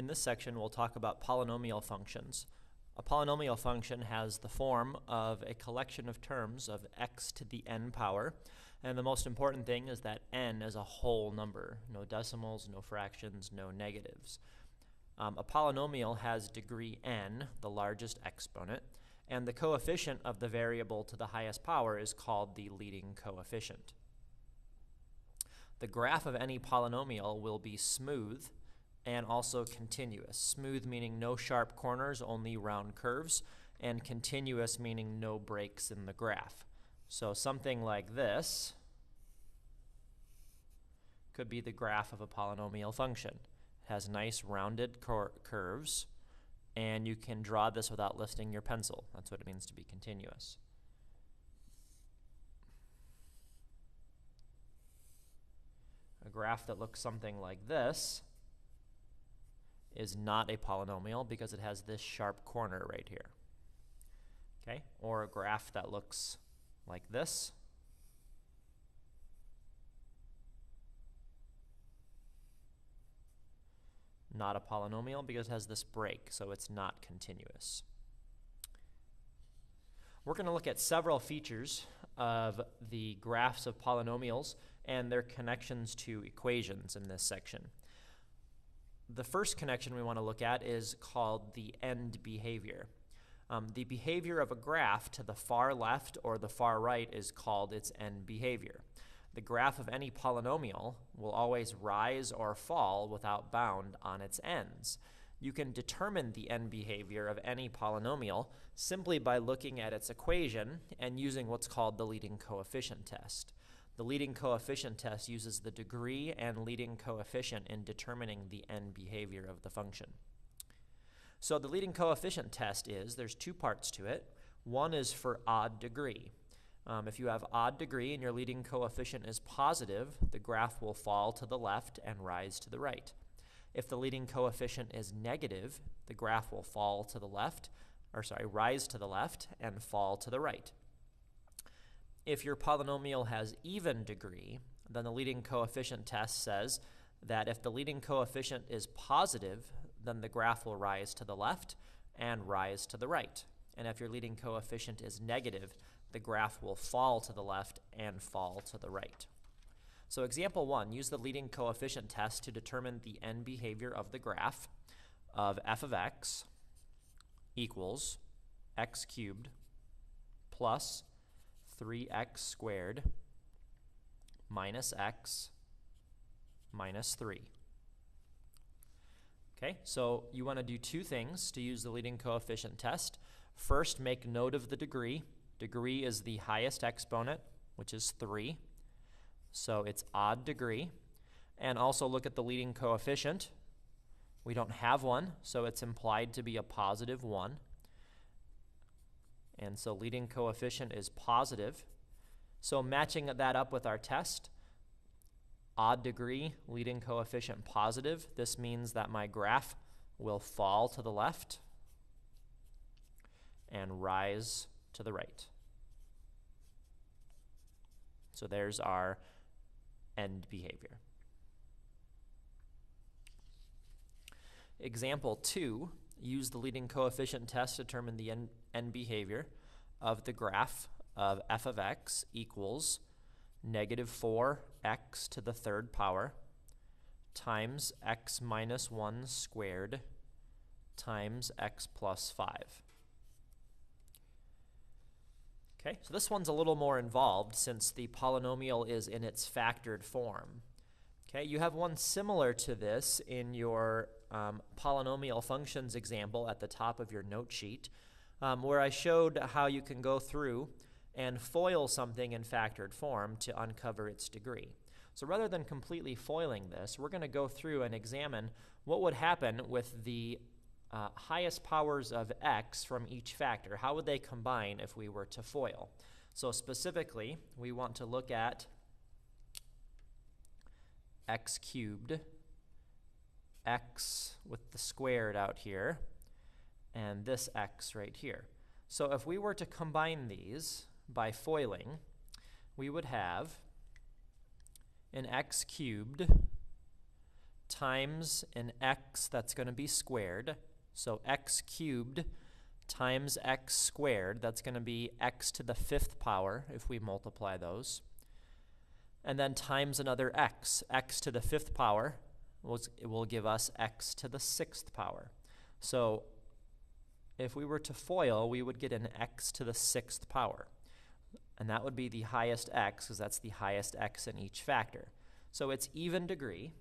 In this section, we'll talk about polynomial functions. A polynomial function has the form of a collection of terms of x to the n power, and the most important thing is that n is a whole number, no decimals, no fractions, no negatives. A polynomial has degree n, the largest exponent, and the coefficient of the variable to the highest power is called the leading coefficient. The graph of any polynomial will be smooth and also continuous. Smooth meaning no sharp corners, only round curves, and continuous meaning no breaks in the graph. So something like this could be the graph of a polynomial function. It has nice rounded curves, and you can draw this without lifting your pencil. That's what it means to be continuous. A graph that looks something like this is not a polynomial because it has this sharp corner right here. Okay? Or a graph that looks like this. Not a polynomial because it has this break, so it's not continuous. We're going to look at several features of the graphs of polynomials and their connections to equations in this section. The first connection we want to look at is called the end behavior. The behavior of a graph to the far left or the far right is called its end behavior. The graph of any polynomial will always rise or fall without bound on its ends. You can determine the end behavior of any polynomial simply by looking at its equation and using what's called the leading coefficient test. The leading coefficient test uses the degree and leading coefficient in determining the end behavior of the function. So the leading coefficient test there's two parts to it. One is for odd degree. If you have odd degree and your leading coefficient is positive, the graph will fall to the left and rise to the right. If the leading coefficient is negative, the graph will rise to the left and fall to the right. If your polynomial has even degree, then the leading coefficient test says that if the leading coefficient is positive, then the graph will rise to the left and rise to the right. And if your leading coefficient is negative, the graph will fall to the left and fall to the right. So example 1, use the leading coefficient test to determine the end behavior of the graph of f of x equals x cubed plus 3x squared minus x minus 3. Okay, so you want to do two things to use the leading coefficient test. First, make note of the degree. Degree is the highest exponent, which is 3. So it's odd degree. And also look at the leading coefficient. We don't have one, so it's implied to be a positive 1. And so leading coefficient is positive. So matching that up with our test, odd degree, leading coefficient positive, this means that my graph will fall to the left and rise to the right. So there's our end behavior. Example 2, use the leading coefficient test to determine the end behavior of the graph of f of x equals negative 4x to the third power times x minus 1 squared times x plus 5. Okay, so this one's a little more involved since the polynomial is in its factored form. Okay, you have one similar to this in your polynomial functions example at the top of your note sheet, where I showed how you can go through and FOIL something in factored form to uncover its degree. So rather than completely foiling this, we're going to go through and examine what would happen with the highest powers of x from each factor. How would they combine if we were to FOIL? So specifically, we want to look at x cubed, x with the squared out here, and this x right here. So if we were to combine these by FOILing, we would have an x cubed times an x that's going to be squared. So x cubed times x squared, that's going to be x to the 5th power if we multiply those. And then times another x to the 5th power will give us x to the 6th power. So if we were to FOIL, we would get an x to the 6th power. And that would be the highest x, because that's the highest x in each factor. So it's even degree.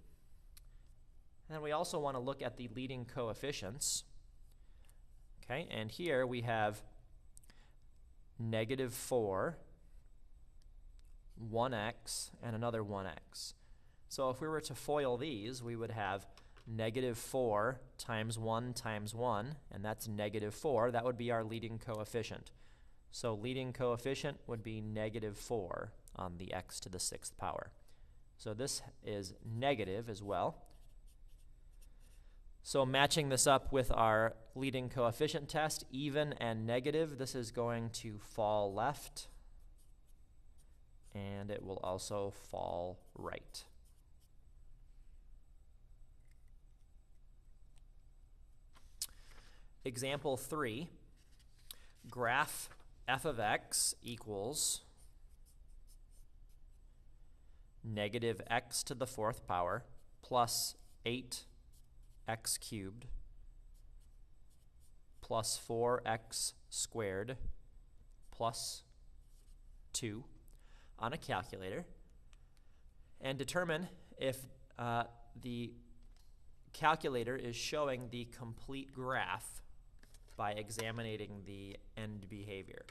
And then we also want to look at the leading coefficients. Okay, and here we have -4, 1x, and another 1x. So if we were to FOIL these, we would have -4 times 1 times 1, and that's -4. That would be our leading coefficient. So leading coefficient would be -4 on the x to the 6th power. So this is negative as well. So matching this up with our leading coefficient test, even and negative, this is going to fall left, and it will also fall right. Example 3, graph f of x equals -x to the 4th power plus 8x cubed plus 4x squared plus 2 on a calculator, and determine if the calculator is showing the complete graph by examining the end behavior.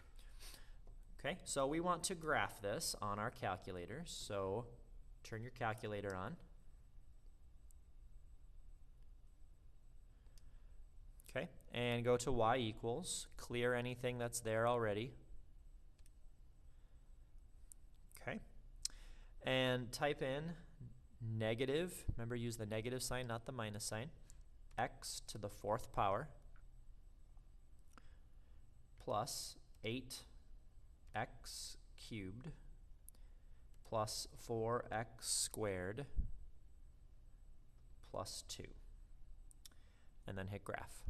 Okay, so we want to graph this on our calculator, so turn your calculator on. Okay, and go to y equals, clear anything that's there already. Okay, and type in negative, remember use the negative sign, not the minus sign, x to the 4th power plus 8x cubed plus 4x squared plus 2, and then hit graph.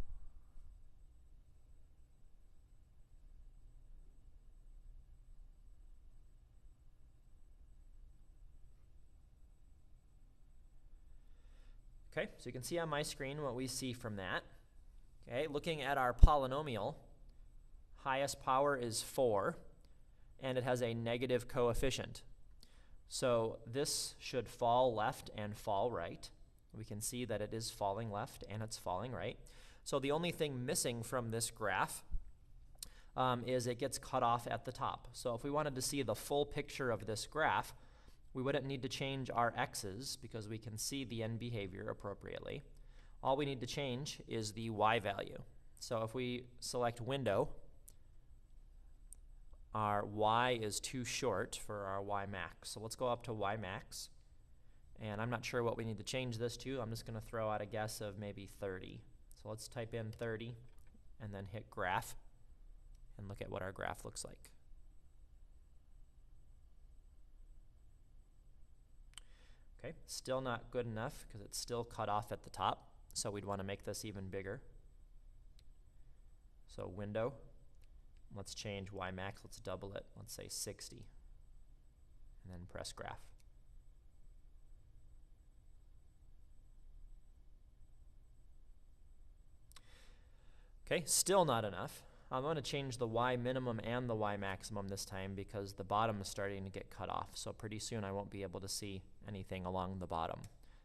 Okay, so you can see on my screen what we see from that. Okay, looking at our polynomial, highest power is 4, and it has a negative coefficient. So this should fall left and fall right. We can see that it is falling left and it's falling right. So the only thing missing from this graph is it gets cut off at the top. So if we wanted to see the full picture of this graph, we wouldn't need to change our x's because we can see the end behavior appropriately. All we need to change is the y value. So if we select window, our y is too short for our y max. So let's go up to y max. And I'm not sure what we need to change this to. I'm just going to throw out a guess of maybe 30. So let's type in 30 and then hit graph and look at what our graph looks like. Okay, still not good enough because it's still cut off at the top, so we'd want to make this even bigger. So window, let's change y max, let's double it, let's say 60, and then press graph. Okay, still not enough. I'm going to change the y minimum and the y maximum this time because the bottom is starting to get cut off. So pretty soon I won't be able to see anything along the bottom.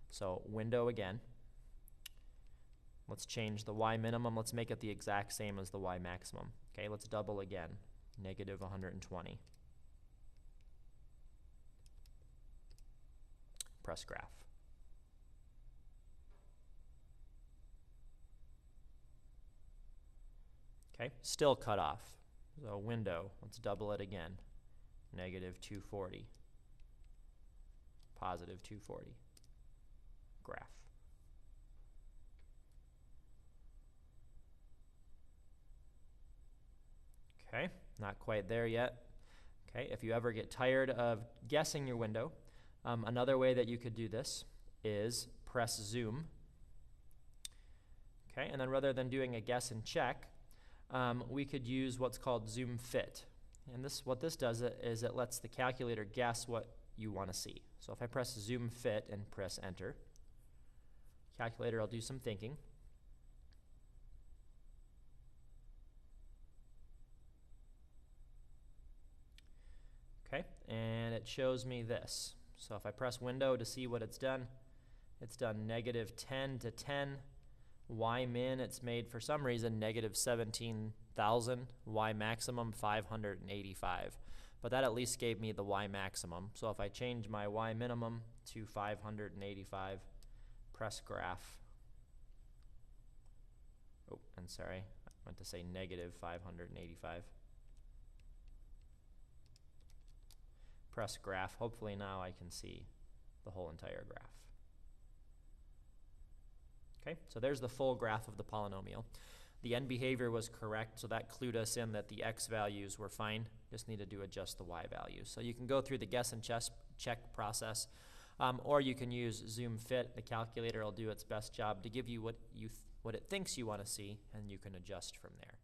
So window again. Let's change the y minimum. Let's make it the exact same as the y maximum. Okay, let's double again. Negative 120. Press graph. Okay, still cut off. So window, let's double it again. Negative 240. Positive 240. Graph. Okay, not quite there yet. Okay, if you ever get tired of guessing your window, another way that you could do this is press zoom. Okay, and then rather than doing a guess and check, we could use what's called zoom fit. And what this does is it lets the calculator guess what you want to see. So if I press zoom fit and press enter, calculator will do some thinking. Okay, and it shows me this. So if I press window to see what it's done negative 10 to 10. Y min, it's made for some reason negative 17,000. Y maximum 585. But that at least gave me the Y maximum. So if I change my Y minimum to 585, press graph. Oh, and sorry, I meant to say negative 585. Press graph. Hopefully now I can see the whole entire graph. Okay, so there's the full graph of the polynomial. The end behavior was correct, so that clued us in that the x values were fine. Just needed to adjust the y values. So you can go through the guess and check process, or you can use zoom fit. The calculator will do its best job to give you what it thinks you want to see, and you can adjust from there.